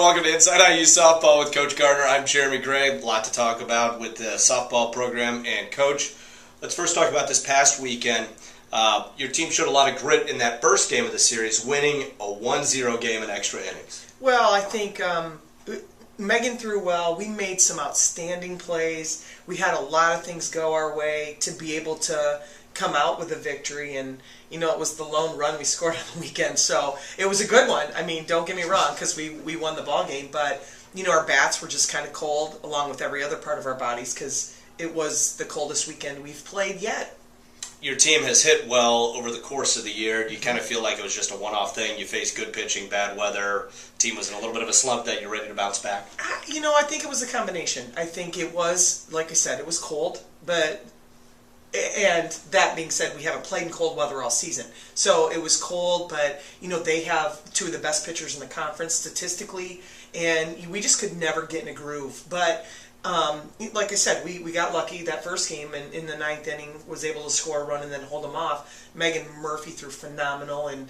welcome to Inside IU Softball with Coach Gardner. I'm Jeremy Gray. A lot to talk about with the softball program. And Coach, let's first talk about this past weekend. Your team showed a lot of grit in that first game of the series, winning a 1-0 game in extra innings. Well, I think Megan threw well. We made some outstanding plays. We had a lot of things go our way to be able to come out with a victory, and it was the lone run we scored on the weekend, so it was a good one. I mean, don't get me wrong, because we won the ball game, but our bats were just kind of cold along with every other part of our bodies because it was the coldest weekend we've played yet. Your team has hit well over the course of the year. Do you kind of feel like it was just a one-off thing? You faced good pitching, bad weather, team was in a little bit of a slump that you're ready to bounce back? I think it was a combination. I think it was, like I said, it was cold, and that being said, we haven't played in cold weather all season. So it was cold, but, they have two of the best pitchers in the conference statistically, and we just could never get in a groove. But, like I said, we got lucky that first game, and in the ninth inning was able to score a run and then hold them off. Megan Murphy threw phenomenal, and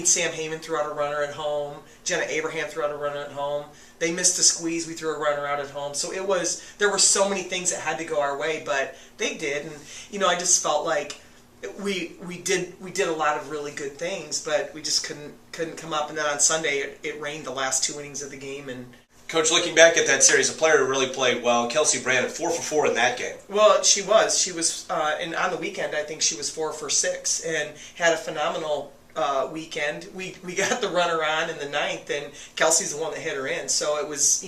Sam Heyman threw out a runner at home. Jenna Abraham threw out a runner at home. They missed a squeeze. We threw a runner out at home. So there were so many things that had to go our way, but they did. And I just felt like we did a lot of really good things, but we just couldn't come up. And then on Sunday it rained the last two innings of the game. And Coach, looking back at that series, a player who really played well, Kelsey Brandon, 4 for 4 in that game. Well, she was, and on the weekend I think she was 4 for 6 and had a phenomenal weekend. We got the runner on in the ninth, and Kelsey's the one that hit her in. So it was,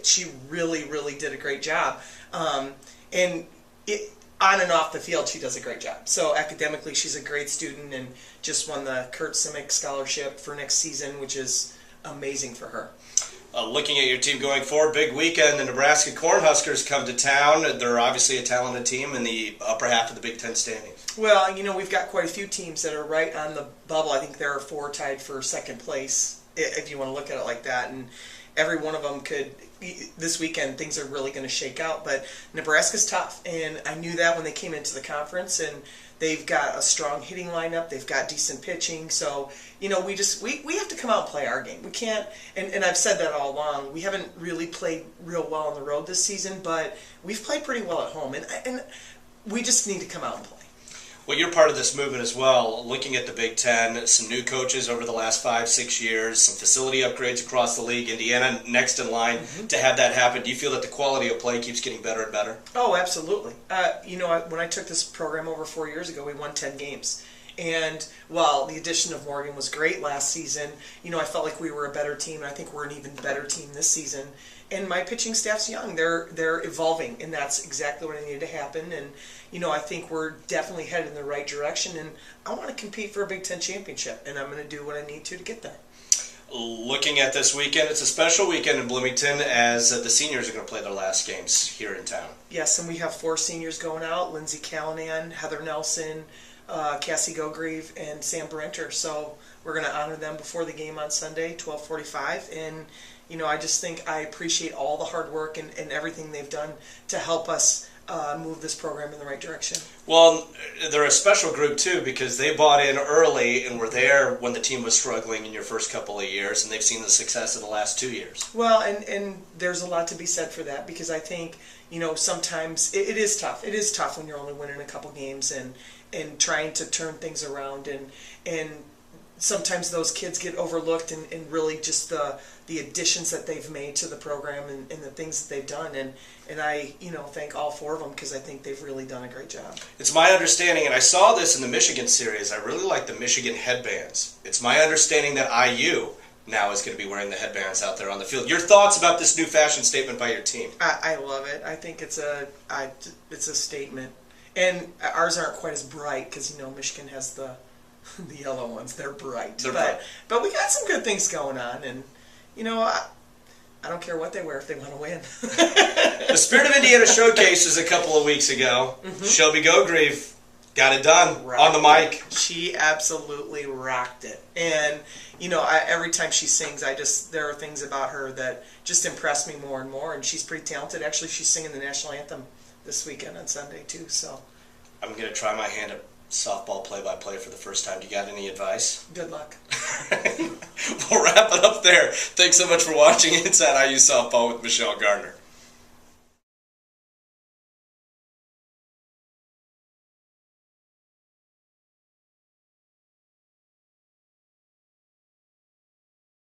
she really, really did a great job. And on and off the field, she does a great job. So academically, she's a great student and just won the Kurt Simic scholarship for next season, which is amazing for her. Looking at your team going forward, big weekend, the Nebraska Cornhuskers come to town. They're obviously a talented team in the upper half of the Big Ten standings. Well, we've got quite a few teams that are right on the bubble. I think there are 4 tied for second place, if you want to look at it like that. And every one of them could, this weekend, things are really going to shake out. But Nebraska's tough, and I knew that when they came into the conference, and they've got a strong hitting lineup. They've got decent pitching. So, we have to come out and play our game. We can't, and I've said that all along, we haven't really played real well on the road this season, but we've played pretty well at home. And we just need to come out and play. Well, you're part of this movement as well, looking at the Big Ten, some new coaches over the last 5-6 years, some facility upgrades across the league, Indiana next in line to have that happen. Do you feel that the quality of play keeps getting better and better? Oh, absolutely. When I took this program over 4 years ago, we won 10 games. And while the addition of Morgan was great last season, I felt like we were a better team, and I think we're an even better team this season. And my pitching staff's young. They're evolving, and that's exactly what needed to happen. And, I think we're definitely headed in the right direction, and I want to compete for a Big Ten championship, and I'm going to do what I need to get there. Looking at this weekend, it's a special weekend in Bloomington as the seniors are going to play their last games here in town. Yes, and we have 4 seniors going out: Lindsay Callanan, Heather Nelson, Cassie Gogreve, and Sam Brenter. So we're going to honor them before the game on Sunday, 12:45. And I just think I appreciate all the hard work and everything they've done to help us move this program in the right direction. Well, they're a special group too because they bought in early and were there when the team was struggling in your first couple of years, and they've seen the success of the last 2 years. Well, and there's a lot to be said for that because I think sometimes it is tough. It is tough when you're only winning a couple games and trying to turn things around, and sometimes those kids get overlooked and really just the additions that they've made to the program and the things that they've done, and I thank all 4 of them because I think they've really done a great job. It's my understanding, and I saw this in the Michigan series, I really like the Michigan headbands. It's my understanding that IU now is going to be wearing the headbands out there on the field. Your thoughts about this new fashion statement by your team? I love it. I think it's a statement. And ours aren't quite as bright because, Michigan has the yellow ones. They're bright. But we got some good things going on. And, I don't care what they wear if they want to win. The Spirit of Indiana showcases a couple of weeks ago. Shelby Gogreve got it done on the mic. She absolutely rocked it. And, every time she sings, there are things about her that just impress me more and more. And she's pretty talented. Actually, she's singing the national anthem this weekend on Sunday too. So I'm going to try my hand at softball play-by-play for the first time. Do you got any advice? Good luck. We'll wrap it up there. Thanks so much for watching Inside IU Softball with Michelle Gardner.